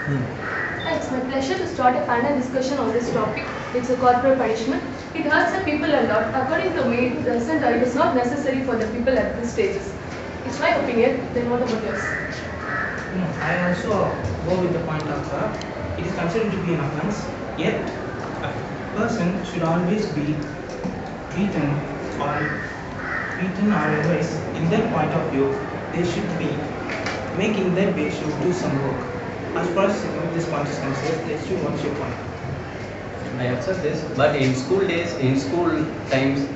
It's my pleasure to start a panel discussion on this topic. It's a corporal punishment. It hurts the people a lot. According to me, it is not necessary for the people at these stages. It's my opinion. Then what about yours? No, I also go with the point of it is considered to be an offense, yet a person should always be beaten or otherwise, in their point of view, they should be making their way to do some work. As far as this point is concerned, let's see what's your point. I accept this, but in school days, in school times,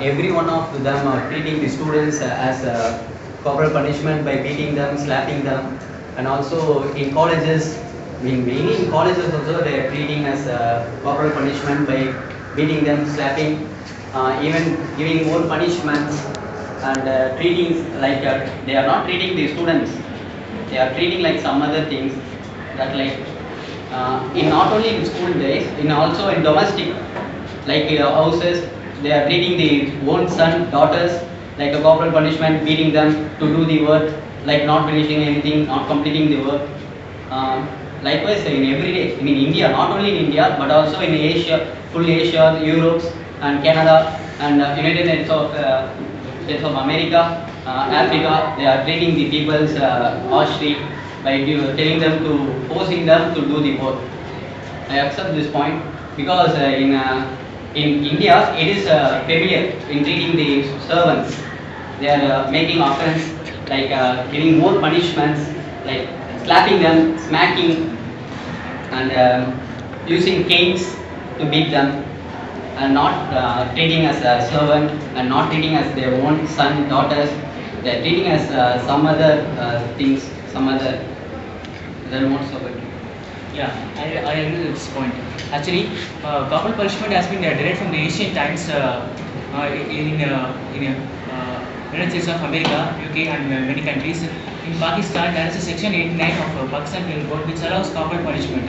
every one of them are treating the students as a corporal punishment by beating them, slapping them, and also in colleges, mainly in colleges also they are treating as a corporal punishment by beating them, slapping, even giving more punishments and treating like they are not treating the students, they are treating like some other things that like in not only in school days, in also in domestic like houses, they are treating the own son, daughters like a corporal punishment, beating them to do the work, like not finishing anything, not completing the work. Likewise, in every day, in India, not only in India, but also in Asia, full Asia, Europe, and Canada, and United States of America, Africa, they are treating the people's harshly by telling them to, forcing them to do the work. I accept this point because in India, it is familiar in treating the servants. They are making offense like giving more punishments, like slapping them, smacking, and using canes to beat them, and not treating as a servant and not treating as their own son, daughters. They are treating as some other things, some other modes of it. Yeah, I agree with this point. Actually, corporal punishment has been derived from the ancient times in United States of America, UK, and many countries. In Pakistan, there is a section 89 of Pakistan Penal Code which allows corporal punishment.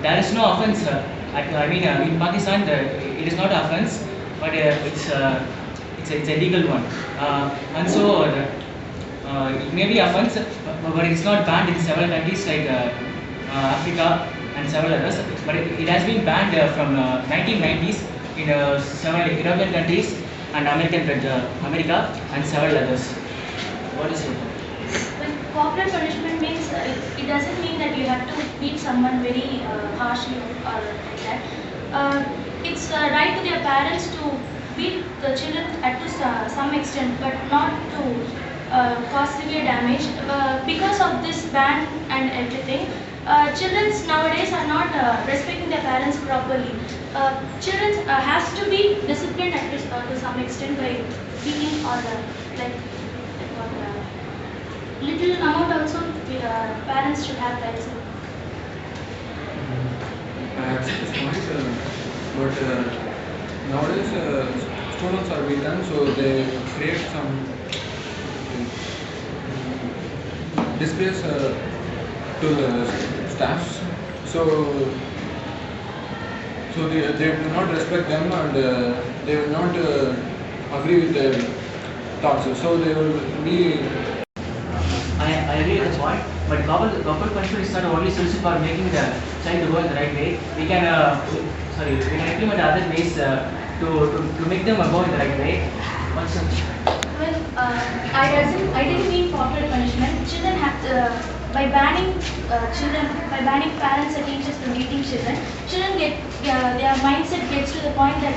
There is no offense. In Pakistan, it is not offense, but it's a legal one. And so it may be offense, but it's not banned in several countries like Africa and several others. But it has been banned from 1990s in several European countries and America and several others. What is it? With corporal punishment means it doesn't mean that you have to beat someone very harshly or like that. It's right to their parents to beat the children to some extent, but not to cause severe damage. Because of this ban and everything, children nowadays are not respecting their parents properly. Children has to be disciplined to some extent by beating or little amount also parents should have that. I accept this point, but nowadays students are beaten, so they create some disgrace to the staffs. So they do not respect them, and they will not agree with their thoughts. So they will be. I agree with the point, but corporal punishment is not only solution for making the child to go in the right way. We can we can implement other ways to make them go in the right way. Well, I didn't mean corporal punishment. Children have to, by banning parents and teachers from beating children get their mindset gets to the point that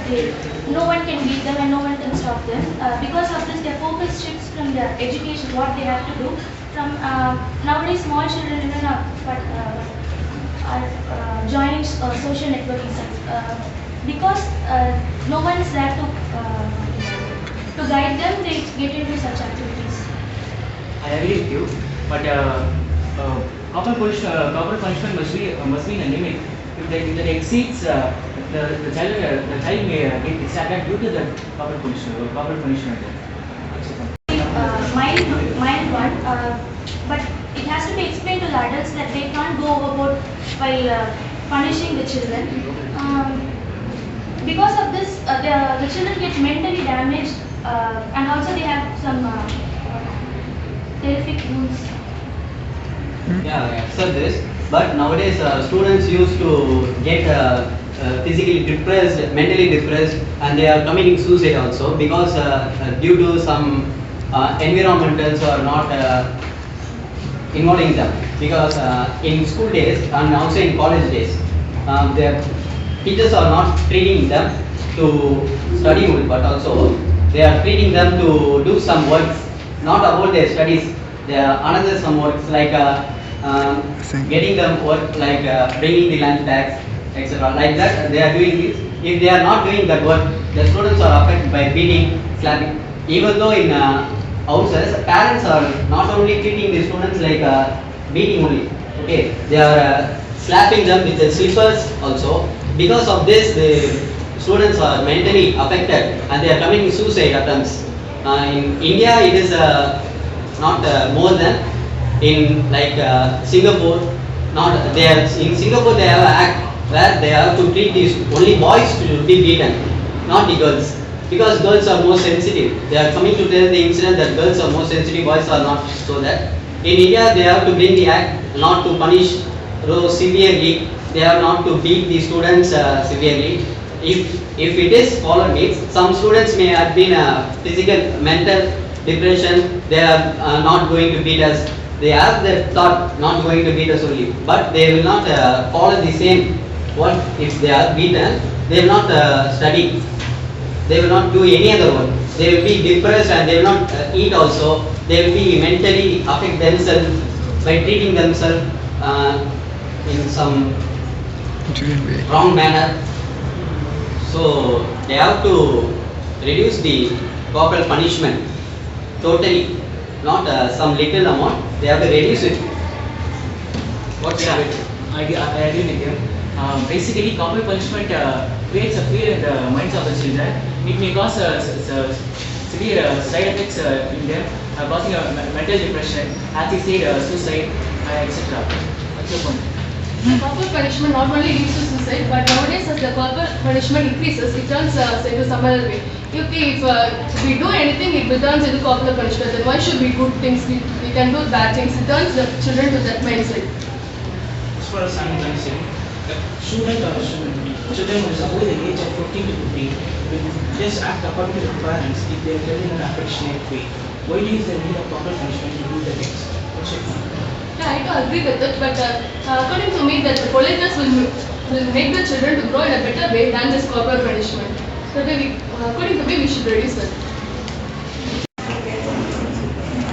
no one can beat them and no one can stop them. Because of this, their focus shifts from their education, what they have to do. From nowadays, small children even are joining social networking sites because no one is there to guide them. They get into such activities. I agree with you, but corporal punishment must be in a limit. If that exceeds, the child may get distracted due to the corporal punishment. Mild one, but it has to be explained to the adults that they can't go overboard while punishing the children. Because of this, the children get mentally damaged, and also they have some terrific wounds. Yeah, I accept this. But nowadays, students used to get physically depressed, mentally depressed, and they are committing suicide also because due to some environmentals are not involving them. Because in school days and also in college days, their teachers are not treating them to study only, but also they are treating them to do some works, not about their studies. There are another some works like getting them work like bringing the lunch bags, etc. Like that they are doing this. If they are not doing that work, the students are affected by beating, slapping. Even though in houses, parents are not only treating the students like beating only. Okay, they are slapping them with the slippers also. Because of this, the students are mentally affected and they are committing suicide attempts. In India, it is not more than in like Singapore. Not they are in Singapore. They have an act where they have to treat these only boys to be beaten, not the girls. Because girls are more sensitive. They are coming to tell the incident that girls are more sensitive, boys are not. So that in India they have to bring the act not to punish those severely. They have not to beat the students severely. If it is followed means some students may have been physical, mental depression. They are not going to beat us. They have that thought not going to beat us only, but they will not follow the same. What if they are beaten? They will not study. They will not do any other work. They will be depressed and they will not eat also. They will be mentally affect themselves by treating themselves in some wrong manner. So they have to reduce the corporal punishment totally, not some little amount. They have to reduce it. What's Yeah, it? I agree with you. Basically, corporal punishment creates a fear in the minds of the children. It may cause severe side effects in them, causing a mental depression, as you said, suicide, etc. What's your point? Corporal punishment not only leads to suicide, but nowadays as the corporal punishment increases, it turns into some other way. Okay, if we do anything, it will turn into corporal punishment. Then why should we do things? We can do bad things. It turns the children to that mindset. As far as I'm concerned, children who is above the age of 14 to 15 will just act according to the parents if they are given in an affectionate way. Why do you think the need of corporal punishment to do the things? What's your point? Yeah, I do agree with it, but according to me, that the politeness will make the children to grow in a better way than this corporal punishment. So, according to me, we should reduce it.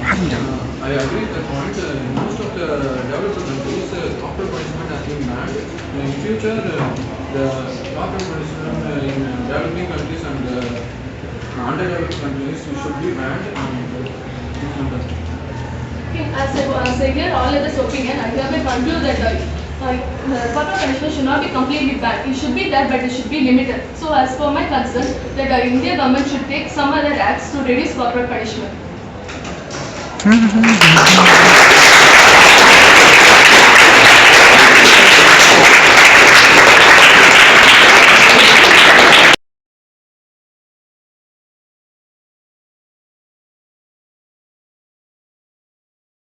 I agree with the point. In most of the developed countries, corporal punishment has been banned. In future, the corporal punishment in developing countries and underdeveloped countries should be banned. Okay, as I hear all others' opinion, I hereby conclude that corporal punishment should not be completely banned. It should be there, but it should be limited. So, as per my concern, that India government should take some other acts to reduce corporal punishment.